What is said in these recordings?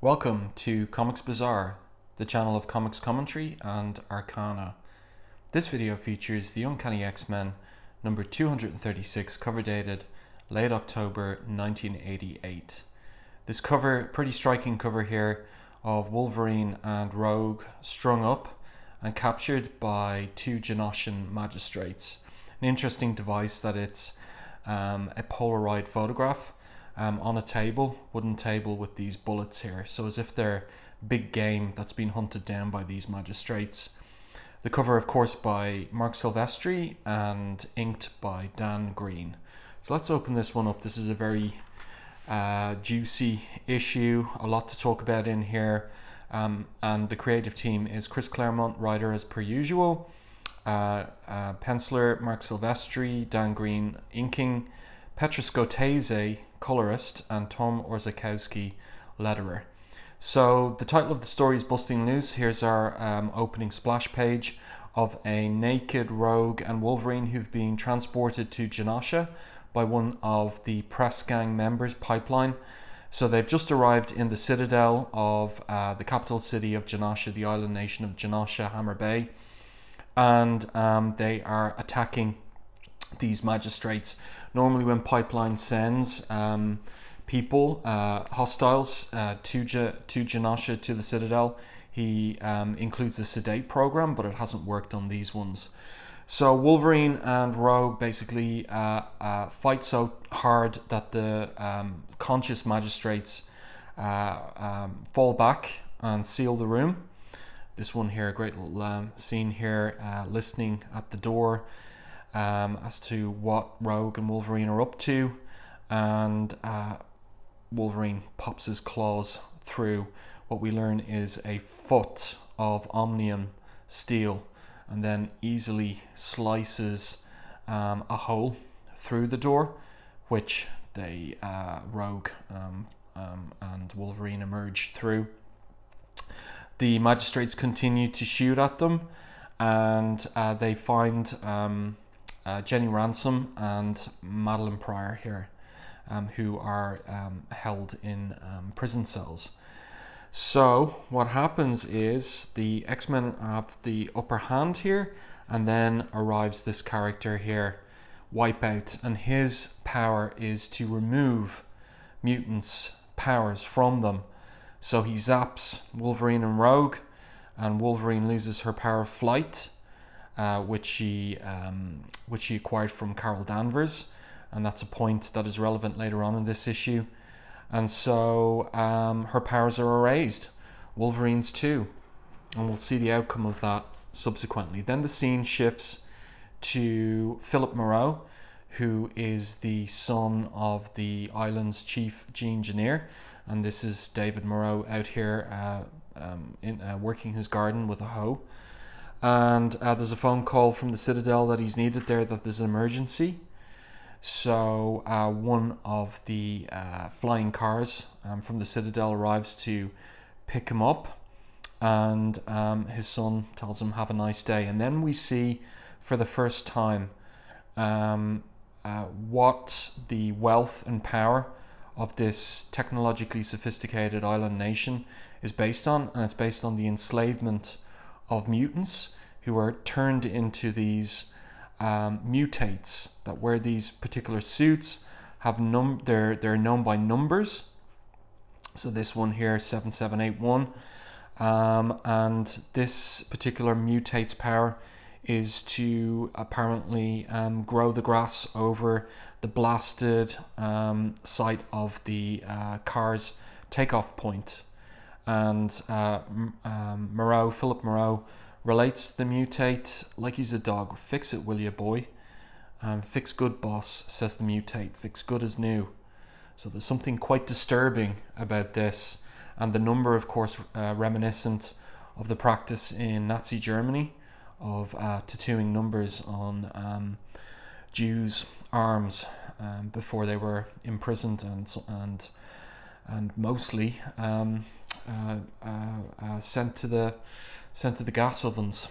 Welcome to Comics Bazaar, the channel of comics commentary and arcana. This video features the Uncanny X-Men number 236, cover dated late October 1988. This cover, pretty striking cover here of Wolverine and Rogue strung up and captured by two Genoshan magistrates. An interesting device that it's a Polaroid photograph on a table, wooden table with these bullets here, so as if they're big game that's been hunted down by these magistrates. The cover, of course, by Marc Silvestri and inked by Dan Green. So let's open this one up. This is a very juicy issue, a lot to talk about in here, and the creative team is Chris Claremont, writer as per usual, penciler Marc Silvestri, Dan Green inking, Petra Scotese colorist, and Tom Orzechowski letterer. So the title of the story is Busting Loose. Here's our opening splash page of a naked Rogue and Wolverine who've been transported to Genosha by one of the press gang members, Pipeline. So they've just arrived in the citadel of the capital city of Genosha, the island nation of Genosha, Hammer Bay, and they are attacking these magistrates. Normally when Pipeline sends people, hostiles, to Genosha, to the Citadel, he includes a sedate program, but it hasn't worked on these ones. So Wolverine and Rogue basically fight so hard that the conscious magistrates fall back and seal the room. This one here, a great little scene here, listening at the door as to what Rogue and Wolverine are up to, and Wolverine pops his claws through what we learn is a foot of omnium steel, and then easily slices a hole through the door, which they Rogue and Wolverine emerge through. The magistrates continue to shoot at them, and they find Jenny Ransom and Madelyne Pryor here, who are held in prison cells. So what happens is the X-Men have the upper hand here, and then arrives this character here, Wipeout, and his power is to remove mutants' powers from them. So he zaps Wolverine and Rogue, and Wolverine loses her power of flight, which she acquired from Carol Danvers, and that's a point that is relevant later on in this issue. And so her powers are erased, Wolverine's too, and we'll see the outcome of that subsequently. Then the scene shifts to Philip Moreau, who is the son of the island's Chief Genegineer, and this is David Moreau out here working his garden with a hoe. And there's a phone call from the Citadel that he's needed there, that there's an emergency. So one of the flying cars from the Citadel arrives to pick him up, and his son tells him, have a nice day. And then we see for the first time what the wealth and power of this technologically sophisticated island nation is based on, and it's based on the enslavement of mutants who are turned into these mutates that wear these particular suits, have they're known by numbers. So this one here, 7781, and this particular mutate's power is to apparently grow the grass over the blasted site of the car's takeoff point. And Philip Moreau relates to the mutate like he's a dog. Fix it, will you, boy? Fix good, boss, says the mutate. Fix good as new. So there's something quite disturbing about this, and the number, of course, reminiscent of the practice in Nazi Germany of tattooing numbers on Jews' arms before they were imprisoned and mostly sent to the gas ovens.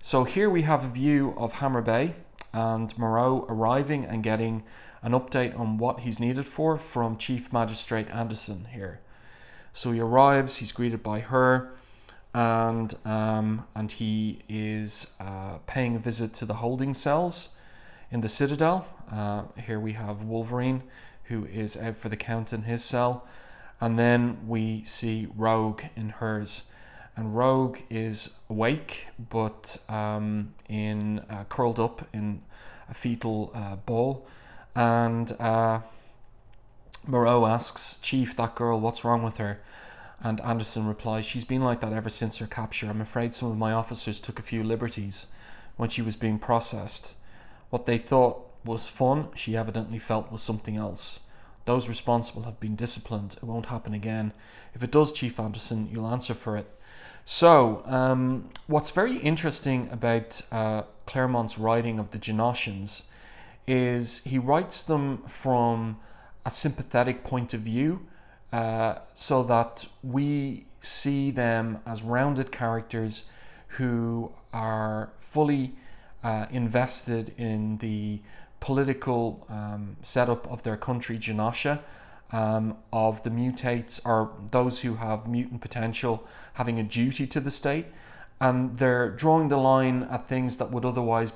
So here we have a view of Hammer Bay and Moreau arriving and getting an update on what he's needed for from Chief Magistrate Anderson here. So he arrives, he's greeted by her, and he is paying a visit to the holding cells in the Citadel. Here we have Wolverine, who is out for the count in his cell, and then we see Rogue in hers. And Rogue is awake, but curled up in a fetal ball. And Moreau asks, "Chief, that girl, what's wrong with her?" And Anderson replies, "She's been like that ever since her capture. I'm afraid some of my officers took a few liberties when she was being processed. What they thought was fun, she evidently felt was something else. Those responsible have been disciplined. It won't happen again. If it does, Chief Anderson, you'll answer for it." So, what's very interesting about Claremont's writing of the Genoshans is he writes them from a sympathetic point of view, so that we see them as rounded characters who are fully invested in the political setup of their country, Genosha, of the mutates, or those who have mutant potential having a duty to the state, and they're drawing the line at things that would otherwise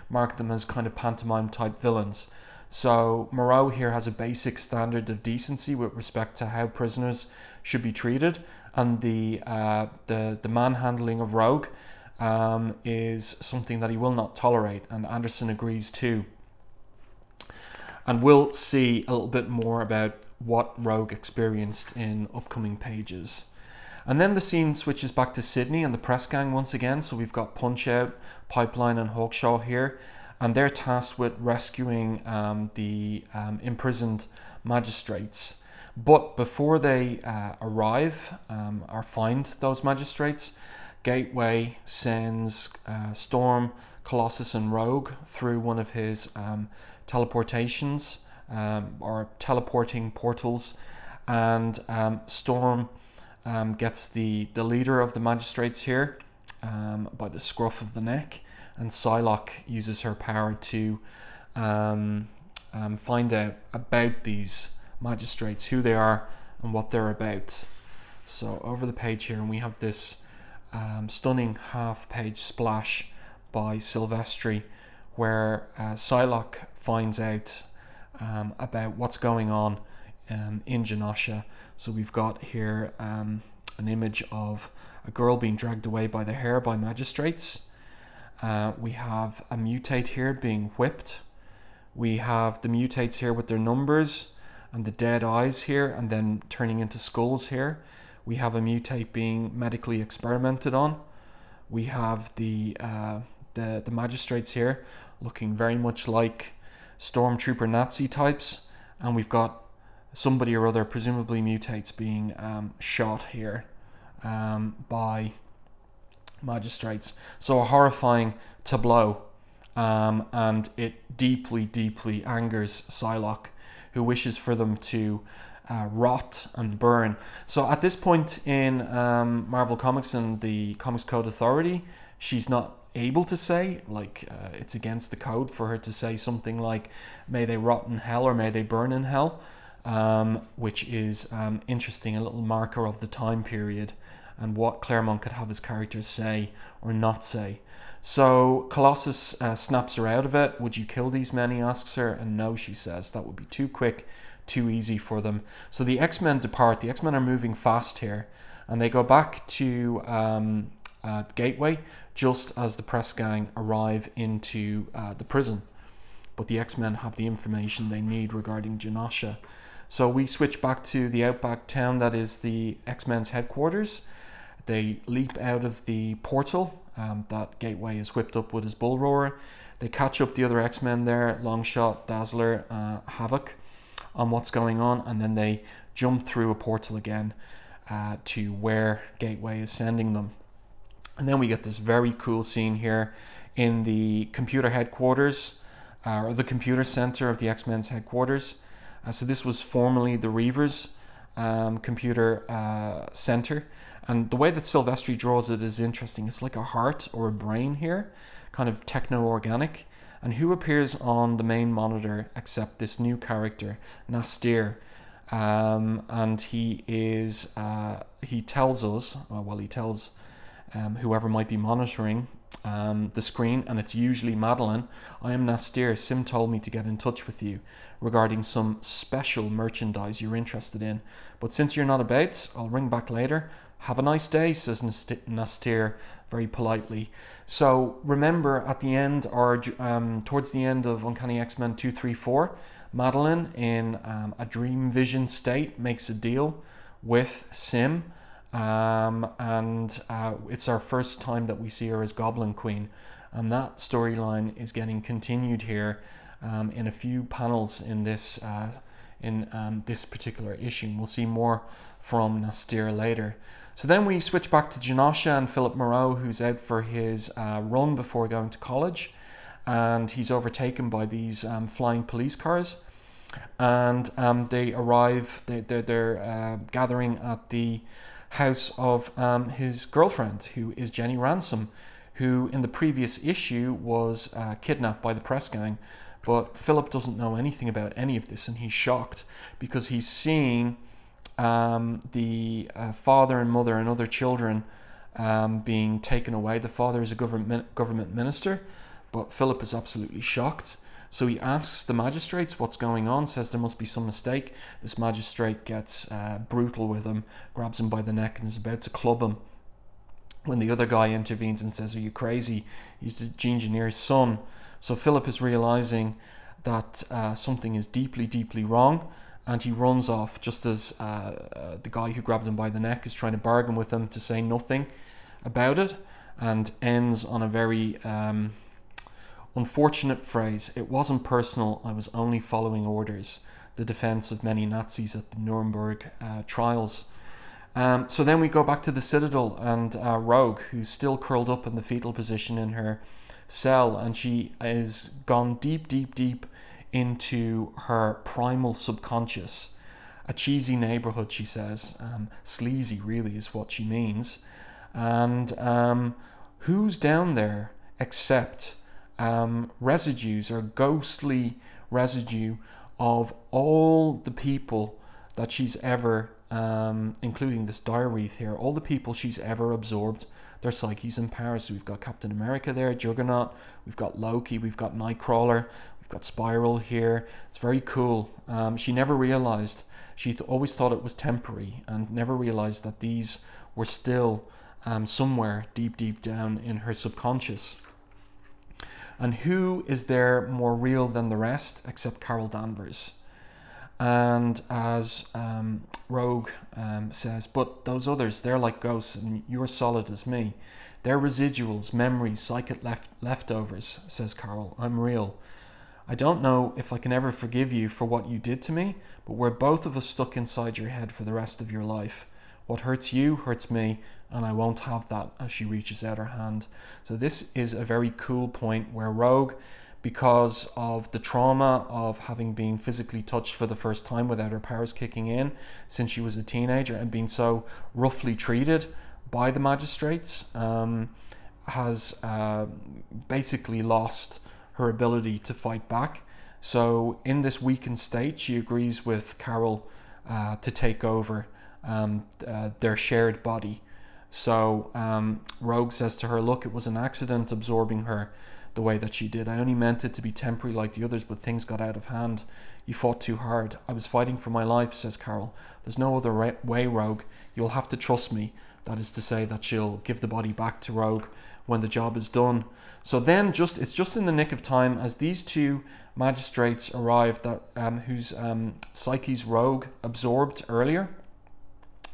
mark them as kind of pantomime type villains. So Moreau here has a basic standard of decency with respect to how prisoners should be treated, and the manhandling of Rogue is something that he will not tolerate, and Anderson agrees too. And we'll see a little bit more about what Rogue experienced in upcoming pages. And then the scene switches back to Sydney and the press gang once again. So we've got Punch-Out, Pipeline and Hawkshaw here, and they're tasked with rescuing the imprisoned magistrates. But before they arrive or find those magistrates, Gateway sends Storm, Colossus and Rogue through one of his teleportations or teleporting portals, and Storm gets the leader of the magistrates here by the scruff of the neck, and Psylocke uses her power to find out about these magistrates, who they are and what they're about. So over the page here, and we have this stunning half-page splash by Silvestri, where Psylocke finds out about what's going on in Genosha. So we've got here an image of a girl being dragged away by the hair by magistrates. We have a mutate here being whipped. We have the mutates here with their numbers and the dead eyes here, and then turning into skulls here. We have a mutate being medically experimented on. We have the magistrates here looking very much like stormtrooper Nazi types, and we've got somebody or other, presumably mutates, being shot here by magistrates. So a horrifying tableau, and it deeply, deeply angers Psylocke, who wishes for them to rot and burn. So at this point in Marvel Comics and the Comics Code Authority, she's not able to say, like, it's against the code for her to say something like, "May they rot in hell" or "May they burn in hell," which is interesting, a little marker of the time period and what Claremont could have his characters say or not say. So Colossus snaps her out of it. "Would you kill these men?" he asks her, and no, she says, that would be too quick, too easy for them. So the X-Men depart. The X-Men are moving fast here, and they go back to Gateway just as the press gang arrive into the prison. But the X-Men have the information they need regarding Genosha. So we switch back to the outback town that is the X-Men's headquarters. They leap out of the portal that Gateway is whipped up with his bull roarer. They catch up the other X-Men there, Longshot, Dazzler, Havok, on what's going on, and then they jump through a portal again to where Gateway is sending them. And then we get this very cool scene here in the computer headquarters, or the computer center of the X-Men's headquarters. So this was formerly the Reavers computer center. And the way that Silvestri draws it is interesting. It's like a heart or a brain here, kind of techno-organic. And who appears on the main monitor except this new character, Nastir. and he tells us, well, he tells whoever might be monitoring the screen, and it's usually Madelyne. I am Nastir. Sim told me to get in touch with you regarding some special merchandise you're interested in. But since you're not about, I'll ring back later. Have a nice day, says Nastir very politely. So remember at the end, or towards the end of Uncanny X-Men 234, Madelyne in a dream vision state makes a deal with Sim. And it's our first time that we see her as Goblin Queen, and that storyline is getting continued here in a few panels in this particular issue. And we'll see more from Nastir later. So then we switch back to Genosha and Philip Moreau, who's out for his run before going to college, and he's overtaken by these flying police cars, and they arrive. They're gathering at the house of his girlfriend, who is Jenny Ransom, who in the previous issue was kidnapped by the press gang. But Philip doesn't know anything about any of this, and he's shocked because he's seeing the father and mother and other children being taken away. The father is a government minister, but Philip is absolutely shocked. So he asks the magistrates what's going on, says there must be some mistake. This magistrate gets brutal with him, grabs him by the neck and is about to club him, when the other guy intervenes and says, are you crazy? He's the engineer's son. So Philip is realizing that something is deeply, deeply wrong, and he runs off just as the guy who grabbed him by the neck is trying to bargain with him to say nothing about it, and ends on a very unfortunate phrase. It wasn't personal, I was only following orders. The defense of many Nazis at the Nuremberg trials. So then we go back to the Citadel, and Rogue, who's still curled up in the fetal position in her cell, and she is gone deep, deep, deep into her primal subconscious. A cheesy neighborhood, she says. Sleazy, really, is what she means. And who's down there except residues, or ghostly residue, of all the people that she's ever, including this diary here, all the people she's ever absorbed their psyches and powers. So we've got Captain America there, Juggernaut, we've got Loki, we've got Nightcrawler, we've got Spiral here. It's very cool. She never realized, she always thought it was temporary, and never realized that these were still somewhere deep, deep down in her subconscious. And who is there more real than the rest except Carol Danvers? And as Rogue says, but those others, they're like ghosts, and you're solid as me. They're residuals, memories, psychic leftovers, says Carol. I'm real. I don't know if I can ever forgive you for what you did to me, but we're both of us stuck inside your head for the rest of your life. What hurts you hurts me, and I won't have that, as she reaches out her hand. So this is a very cool point where Rogue, because of the trauma of having been physically touched for the first time without her powers kicking in since she was a teenager, and being so roughly treated by the magistrates, has basically lost her ability to fight back. So in this weakened state, she agrees with Carol to take over their shared body. So Rogue says to her, look, it was an accident absorbing her the way that she did. I only meant it to be temporary like the others, but things got out of hand. You fought too hard. I was fighting for my life, says Carol. There's no other way, Rogue. You'll have to trust me. That is to say that she'll give the body back to Rogue when the job is done. So then it's just in the nick of time as these two magistrates arrive that whose psyches Rogue absorbed earlier,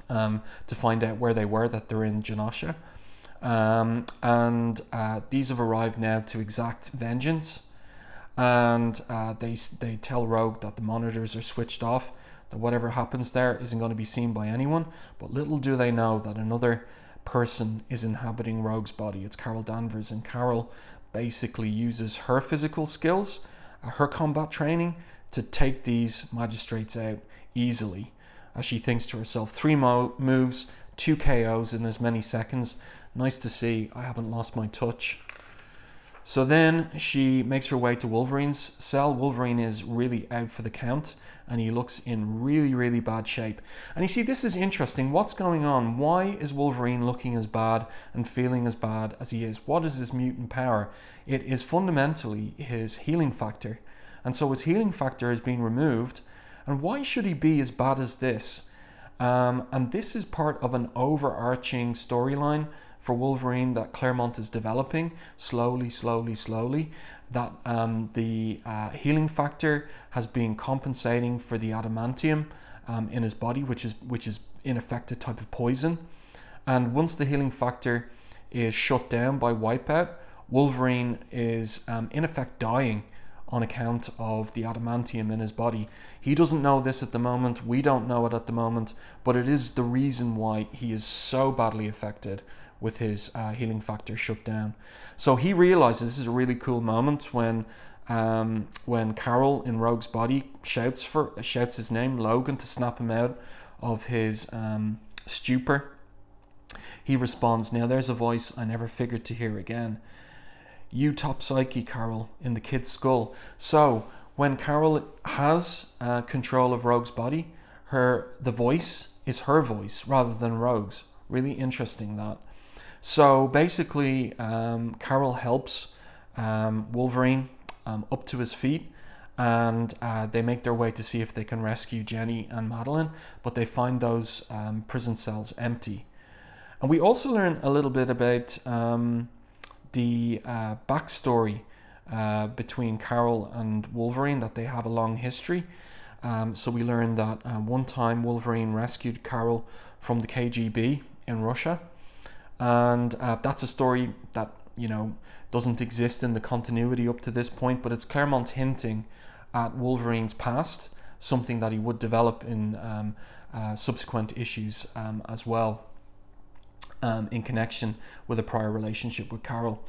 to find out where they were, that they're in Genosha. These have arrived now to exact vengeance, and they tell Rogue that the monitors are switched off, that whatever happens there isn't going to be seen by anyone. But little do they know that another person is inhabiting Rogue's body. It's Carol Danvers, and Carol basically uses her physical skills, her combat training, to take these magistrates out easily, as she thinks to herself, 3 moves, 2 KOs in as many seconds. Nice to see. I haven't lost my touch. So then she makes her way to Wolverine's cell. Wolverine is really out for the count, and he looks in really, really bad shape. And you see, this is interesting. What's going on? Why is Wolverine looking as bad and feeling as bad as he is? What is his mutant power? It is fundamentally his healing factor. And so his healing factor has been removed. And why should he be as bad as this? And this is part of an overarching storyline for Wolverine that Claremont is developing slowly, that the healing factor has been compensating for the adamantium in his body, which is in effect a type of poison. And once the healing factor is shut down by Wipeout, Wolverine is in effect dying on account of the adamantium in his body. He doesn't know this at the moment, we don't know it at the moment, but it is the reason why he is so badly affected with his healing factor shut down. So he realizes, this is a really cool moment when Carol in Rogue's body shouts his name, Logan, to snap him out of his stupor. He responds, "Now there's a voice I never figured to hear again. You top psyche, Carol, in the kid's skull." So when Carol has control of Rogue's body, the voice is her voice rather than Rogue's. Really interesting, that. So basically, Carol helps Wolverine up to his feet, and they make their way to see if they can rescue Jenny and Madelyne, but they find those prison cells empty. And we also learn a little bit about the backstory between Carol and Wolverine, that they have a long history. So we learn that one time Wolverine rescued Carol from the KGB in Russia, and that's a story that, you know, doesn't exist in the continuity up to this point, but it's Claremont hinting at Wolverine's past, something that he would develop in subsequent issues as well, in connection with a prior relationship with Carol.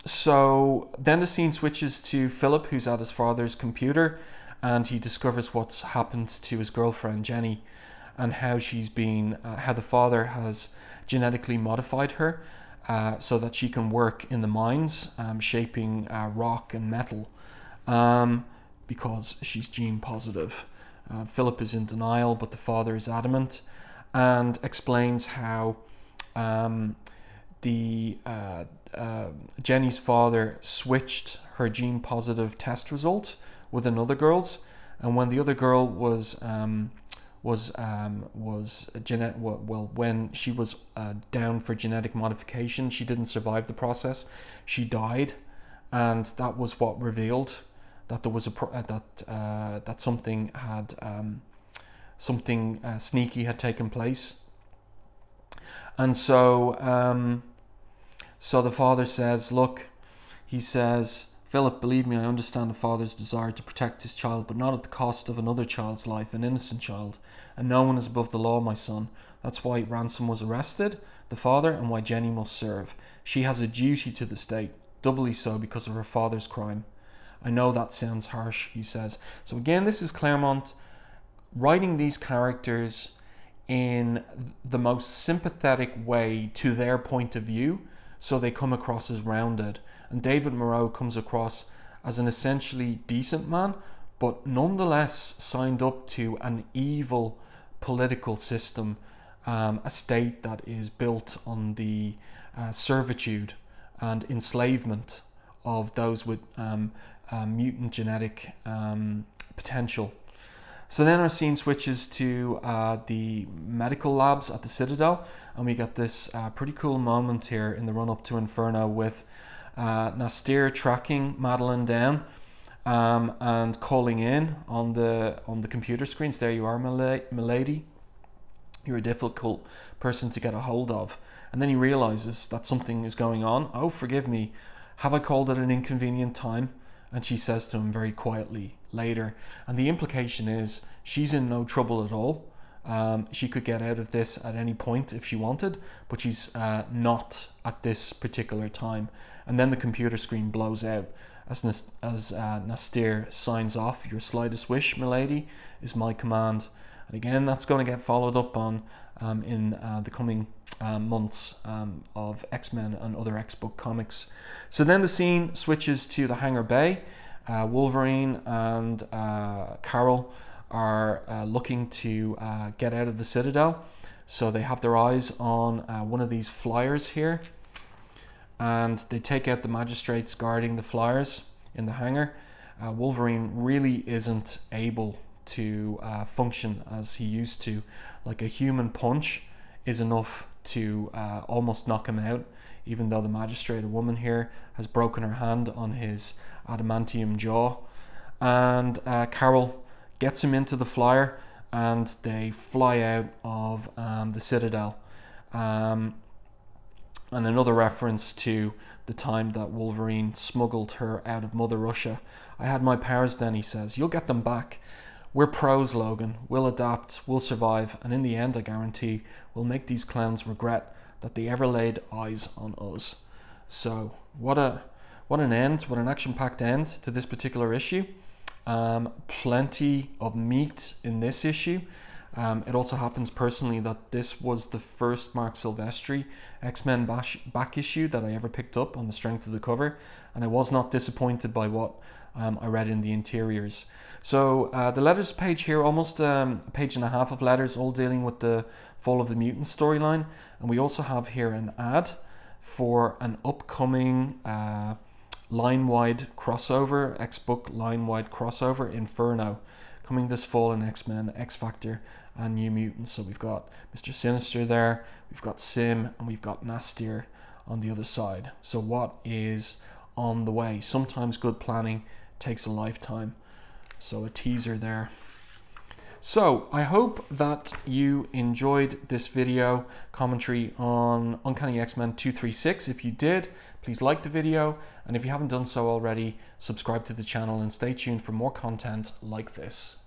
So then the scene switches to Philip, who's at his father's computer, and he discovers what's happened to his girlfriend Jenny, and how how the father has genetically modified her so that she can work in the mines, shaping rock and metal, because she's gene positive. Philip is in denial, but the father is adamant, and explains how Jenny's father switched her gene positive test result with another girl's, and when the other girl when she was down for genetic modification, she didn't survive the process. She died, and that was what revealed that there was that something had sneaky had taken place. And so so the father says, look, he says, "Philip, believe me, I understand the father's desire to protect his child, but not at the cost of another child's life, an innocent child. And no one is above the law, my son. That's why Ransom was arrested, the father, and why Jenny must serve. She has a duty to the state, doubly so because of her father's crime." I know that sounds harsh, he says. So again, this is Claremont writing these characters in the most sympathetic way to their point of view, so they come across as rounded. And David Moreau comes across as an essentially decent man, but nonetheless signed up to an evil political system, a state that is built on the servitude and enslavement of those with mutant genetic potential. So then our scene switches to the medical labs at the Citadel, and we get this pretty cool moment here in the run-up to Inferno with Nastir tracking Madelyne down and calling in on the computer screens. "There you are, milady. You're a difficult person to get a hold of." And then he realizes that something is going on. "Oh, forgive me. Have I called at an inconvenient time?" And she says to him very quietly, "Later." And the implication is she's in no trouble at all. She could get out of this at any point if she wanted, but she's not at this particular time. And then the computer screen blows out as Nastir signs off. "Your slightest wish, milady, is my command." And again, that's going to get followed up on in the coming months of X-Men and other X-Book comics. So then the scene switches to the hangar bay. Wolverine and Carol are looking to get out of the Citadel. So they have their eyes on one of these flyers here, and they take out the magistrates guarding the flyers in the hangar. Wolverine really isn't able to function as he used to. Like, a human punch is enough to almost knock him out, even though the magistrate, a woman here, has broken her hand on his adamantium jaw. And Carol gets him into the flyer, and they fly out of the Citadel. And another reference to the time that Wolverine smuggled her out of Mother Russia. "I had my powers then," he says. "You'll get them back. We're pros, Logan. We'll adapt, we'll survive, and in the end, I guarantee, we'll make these clowns regret that they ever laid eyes on us." So what an end, what an action-packed end to this particular issue. Plenty of meat in this issue. It also happens personally that this was the first Marc Silvestri X-Men back issue that I ever picked up on the strength of the cover, and I was not disappointed by what I read in the interiors. So the letters page here, almost a page and a half of letters, all dealing with the Fall of the Mutants storyline. And we also have here an ad for an upcoming line-wide crossover, X-Book line-wide crossover, Inferno, coming this fall in X-Men, X-Factor, and New Mutants. So we've got Mr. Sinister there, we've got Sim, and we've got Nastier on the other side. So what is on the way? Sometimes good planning takes a lifetime. So a teaser there. So I hope that you enjoyed this video commentary on Uncanny X-Men 236. If you did, please like the video, and if you haven't done so already, subscribe to the channel and stay tuned for more content like this.